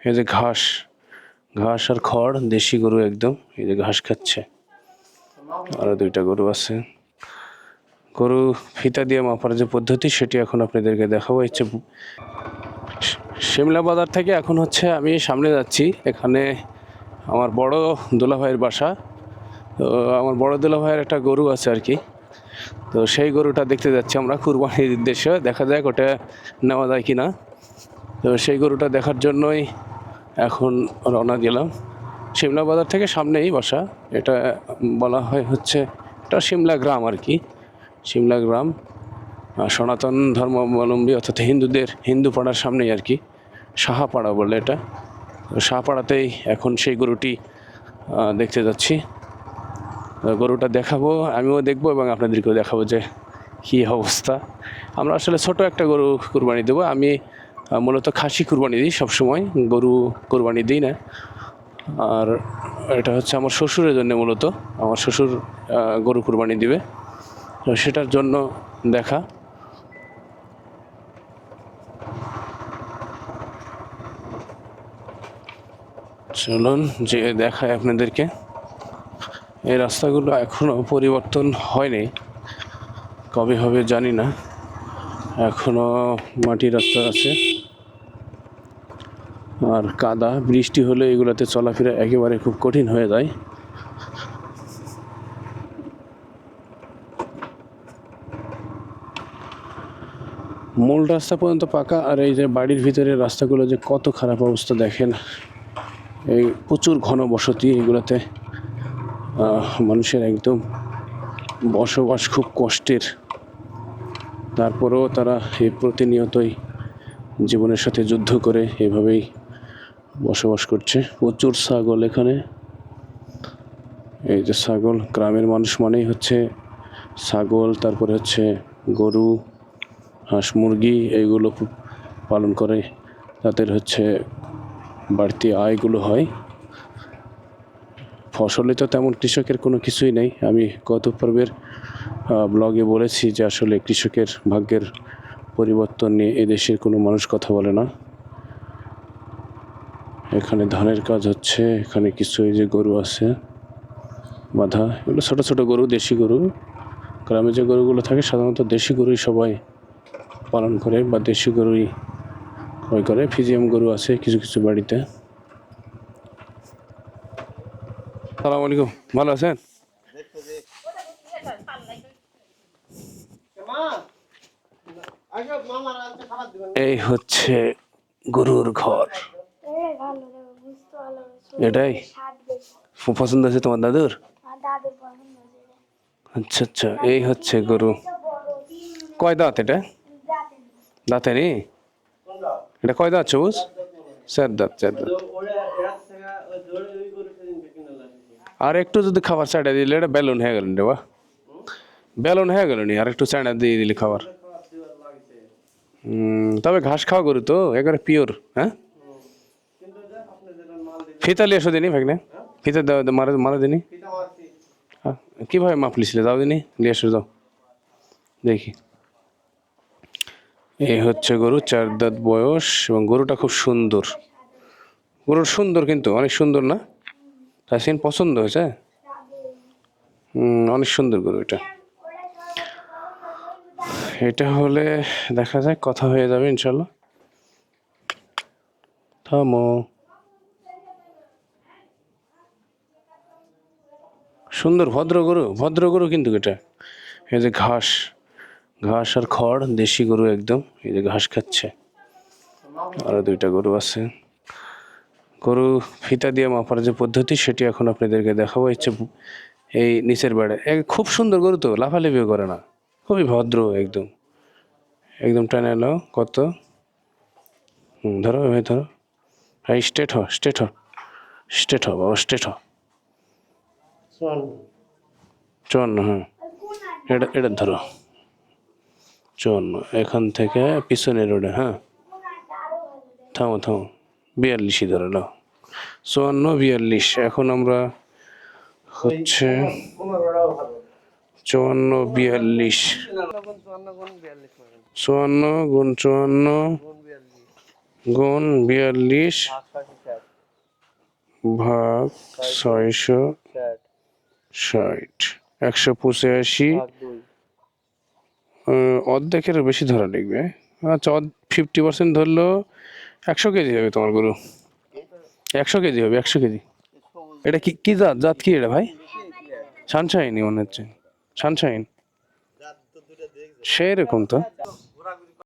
এই যে ঘাস, ঘাস আর খড়, দেশি গরু একদম, এই যে ঘাস খাচ্ছে। আরো দুইটা গরু আছে। গরু ফিতা দিয়ে মাপার যে পদ্ধতি সেটি এখন আপনাদেরকে দেখাবো। ইচ্ছে শিমলা বাজার থেকে এখন হচ্ছে আমি সামনে যাচ্ছি, এখানে আমার বড় দুলাভাইয়ের বাসা। তো আমার বড় দুলাভাইয়ের একটা গরু আছে আর কি, তো সেই গরুটা দেখতে যাচ্ছি আমরা কুরবানির উদ্দেশ্যে। দেখা যাক ওটা নেওয়া যায় কি না। তো সেই গরুটা দেখার জন্যই এখন রওনা দিলাম। শিমলা বাজার থেকে সামনেই বাসা, এটা বলা হয় হচ্ছে এটা শিমলা গ্রাম আর কি, শিমলা গ্রাম। সনাতন ধর্মাবলম্বী অর্থাৎ হিন্দুদের হিন্দু পাড়ার সামনেই আর কি, সাহাপাড়া বলে এটা। সাহাপাড়াতেই এখন সেই গরুটি দেখতে যাচ্ছি। গরুটা দেখাবো, আমিও দেখবো এবং আপনাদেরকেও দেখাবো যে কী অবস্থা। আমরা আসলে ছোট একটা গরু কুরবানি দেবো। আমি মূলত খাসি কুরবানি দিই সবসময়, গরু কুরবানি দিই না। আর এটা হচ্ছে আমার শ্বশুরের জন্য, মূলত আমার শ্বশুর গরু কুরবানি দিবে, তো সেটার জন্য দেখা। চলুন যে দেখায় আপনাদেরকে। এই রাস্তাগুলো এখনও পরিবর্তন হয়নি, কবে হবে জানি না, এখনও মাটির রাস্তা আছে। আর কাদা, বৃষ্টি হলে এগুলোতে চলাফেরা একেবারে খুব কঠিন হয়ে যায়। মূল রাস্তা পর্যন্ত পাকা, আর এই যে বাড়ির ভিতরের রাস্তাগুলো যে কত খারাপ অবস্থা দেখেন। এই প্রচুর ঘনবসতি এগুলোতে, মানুষের একদম বসবাস খুব কষ্টের। তারপরেও তারা এই প্রতিনিয়তই জীবনের সাথে যুদ্ধ করে এভাবেই বসবাস করছে। প্রচুর ছাগল এখানে, এই যে ছাগল, গ্রামের মানুষ মানেই হচ্ছে ছাগল, তারপরে হচ্ছে গরু, হাঁস মুরগি, এইগুলো পালন করে, তাদের হচ্ছে বাড়তি আয়গুলো হয়। ফসলে তো তেমন কৃষকের কোনো কিছুই নেই। আমি গত পর্বের ব্লগে বলেছি যে আসলে কৃষকের ভাগ্যের পরিবর্তন নিয়ে এদেশের কোনো মানুষ কথা বলে না। এখানে ধানের কাজ হচ্ছে, এখানে কিছু এই যে গরু আছে বাঁধা, এগুলো ছোটো ছোটো গরু, দেশি গরু। গ্রামে যে গরুগুলো থাকে সাধারণত দেশি গরুই সবাই পালন করে, বা দেশি গরুই ক্রয় করে। ফিজিয়াম গরু আছে কিছু কিছু বাড়িতে। সালাম আলাইকুম, ভালো আছেন? এই হচ্ছে গরুর ঘর, এটাই পছন্দ আছে তোমার দাদুর? আচ্ছা আচ্ছা, এই হচ্ছে গরু। কয় দাঁত এটা? দাঁতে নেই এটা, কয় দাঁত সবুজ? চার দাঁত, চার দাঁত। আর একটু যদি খাবার চাটা দিলে এটা বেলুন হয়ে গেল রে, বা বেলুন হয়ে গেল নি, আর একটু চাটা দিয়ে দিলে খাবার। তবে ঘাস খাওয়া গরু তো একেবারে পিওর। হ্যাঁ, ফিতা লিয়ে এসো দিনি ভাগনে, ফিতা দাও, মারা মারা দিনি। কীভাবে মাপ লিছিলে, দাও দিনি, লিয়ে এসো যাও দেখি। এই হচ্ছে গরু, 4 দাঁত বয়স, এবং গরুটা খুব সুন্দর। গরুর সুন্দর, কিন্তু অনেক সুন্দর না? তাসিন পছন্দ হয়েছে? অনেক সুন্দর গরু এটা। এটা হলে দেখা যায় কথা হয়ে যাবে ইনশাল্লাহ। থামো। সুন্দর ভদ্র গরু, ভদ্র গরু কিন্তু এটা। এই যে ঘাস, ঘাস আর খড়, দেশি গরু একদম, এই যে ঘাস খাচ্ছে। আরো দুইটা গরু আছে। গরু ফিতা দিয়ে মাপার যে পদ্ধতি সেটি এখন আপনাদেরকে দেখাবো। ইচ্ছে এই নিচের বেড়ে খুব সুন্দর গরু, তো লাফালাফিও করে না, খুবই ভদ্র একদম। একদম টানে নাও, কত ধরো, এভাবে ধরো। হ্যাঁ, স্ট্রেট হ, স্ট্রেট হ, স্ট্রেট হ বাবা, স্ট্রেট হ। 54, হ্যাঁ, এটা এটা ধরো 54, এখান থেকে পিছনের রোডে। হ্যাঁ, থামো থামো, 42ই ধরে নাও। 54, 42। এখন আমরা হচ্ছে 54, 42, 54 গুণ 54 গুণ 42 ভাগ 660, 185 অর্ধেকের বেশি ধরা লিখবে। আচ্ছা 50% ধরলো 100 কেজি হবে তোমার গরু। 100 কেজি হবে, 100 কেজি। এটা কি কি জাত, জাত কি এটা ভাই? সানশাইনই মনে হচ্ছে, সানশাইন সেরকম তো।